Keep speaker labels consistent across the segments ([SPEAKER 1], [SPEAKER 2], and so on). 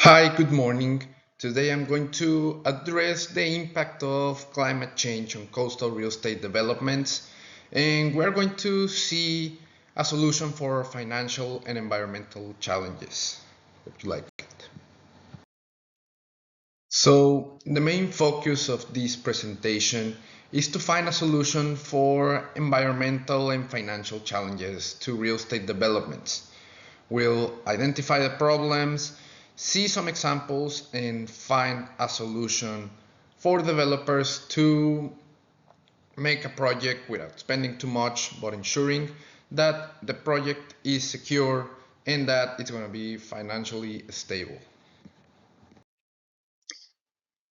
[SPEAKER 1] Hi, good morning. Today I'm going to address the impact of climate change on coastal real estate developments, and we're going to see a solution for financial and environmental challenges. Hope you like it. So, the main focus of this presentation is to find a solution for environmental and financial challenges to real estate developments. We'll identify the problems, see some examples, and find a solution for developers to make a project without spending too much, but ensuring that the project is secure and that it's going to be financially stable.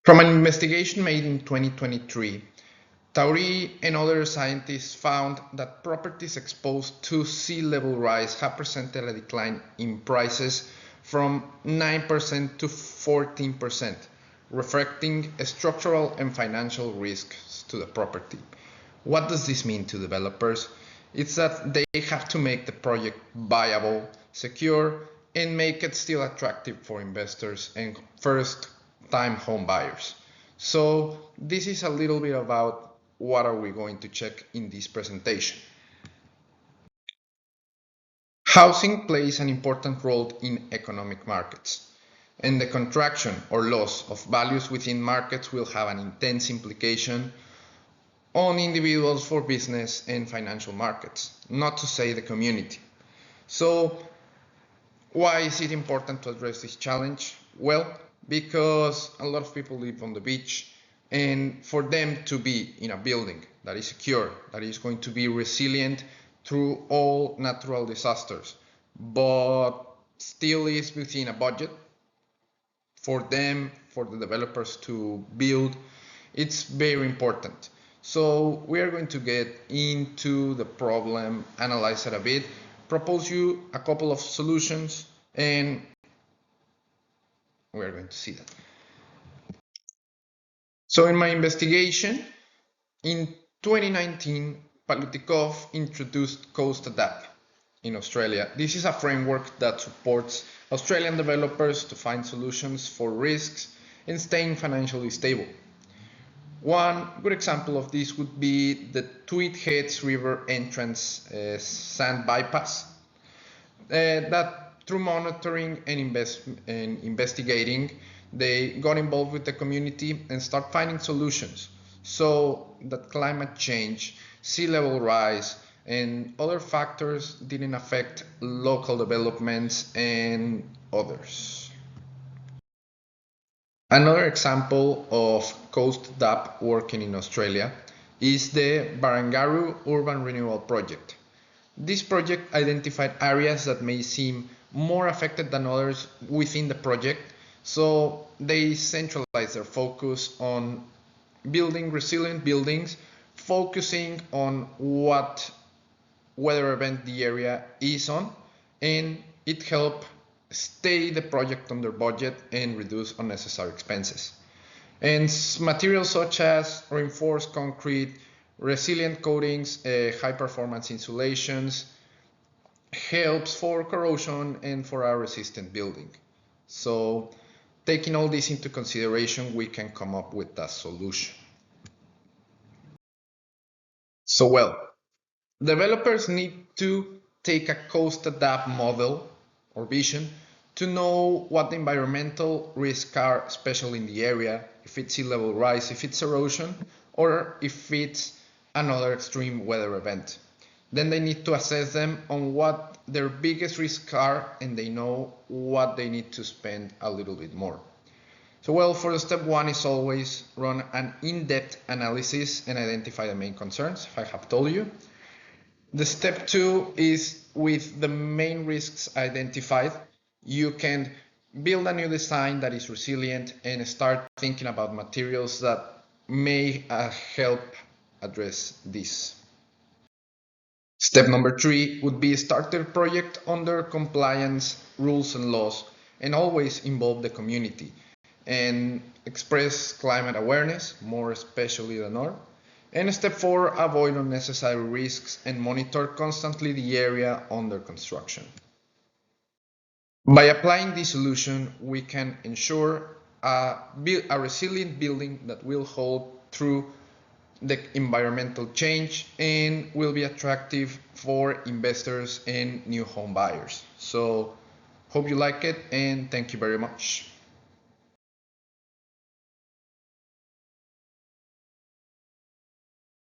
[SPEAKER 1] From an investigation made in 2023, Tauri and other scientists found that properties exposed to sea level rise have presented a decline in prices from 9% to 14%, reflecting structural and financial risks to the property. What does this mean to developers? It's that they have to make the project viable, secure, and make it still attractive for investors and first-time home buyers. So this is a little bit about what are we going to check in this presentation. Housing plays an important role in economic markets, and the contraction or loss of values within markets will have an intense implication on individuals for business and financial markets, not to say the community. So why is it important to address this challenge? Well, because a lot of people live on the beach, and for them to be in a building that is secure, that is going to be resilient through all natural disasters, but still is within a budget for them, for the developers to build, it's very important. So we are going to get into the problem, analyze it a bit, propose you a couple of solutions, and we're going to see that. So in my investigation, in 2019, Palutikov introduced Coast Adapt in Australia. This is a framework that supports Australian developers to find solutions for risks and staying financially stable. One good example of this would be the Tweed Heads River entrance sand bypass that through monitoring and investigating, they got involved with the community and start finding solutions so that climate change, sea level rise, and other factors didn't affect local developments and others. Another example of Coast DAP working in Australia is the Barangaroo Urban Renewal Project. This project identified areas that may seem more affected than others within the project, so they centralized their focus on building resilient buildings, focusing on what weather event the area is on, and it helped stay the project under budget and reduce unnecessary expenses. And materials such as reinforced concrete, resilient coatings, high performance insulations helps for corrosion and for a resistant building. So taking all this into consideration, we can come up with a solution. So well, developers need to take a cost adapt model or vision to know what the environmental risks are, especially in the area, if it's sea level rise, if it's erosion, or if it's another extreme weather event. Then they need to assess them on what their biggest risks are, and they know what they need to spend a little bit more. So well, for the step one is always run an in-depth analysis and identify the main concerns, if I have told you. The step two is with the main risks identified, you can build a new design that is resilient and start thinking about materials that may help address this. Step number three would be start the project under compliance rules and laws and always involve the community and express climate awareness, more especially the north. And step four, avoid unnecessary risks and monitor constantly the area under construction. By applying this solution, we can ensure a resilient building that will hold through the environmental change and will be attractive for investors and new home buyers. So hope you like it, and thank you very much.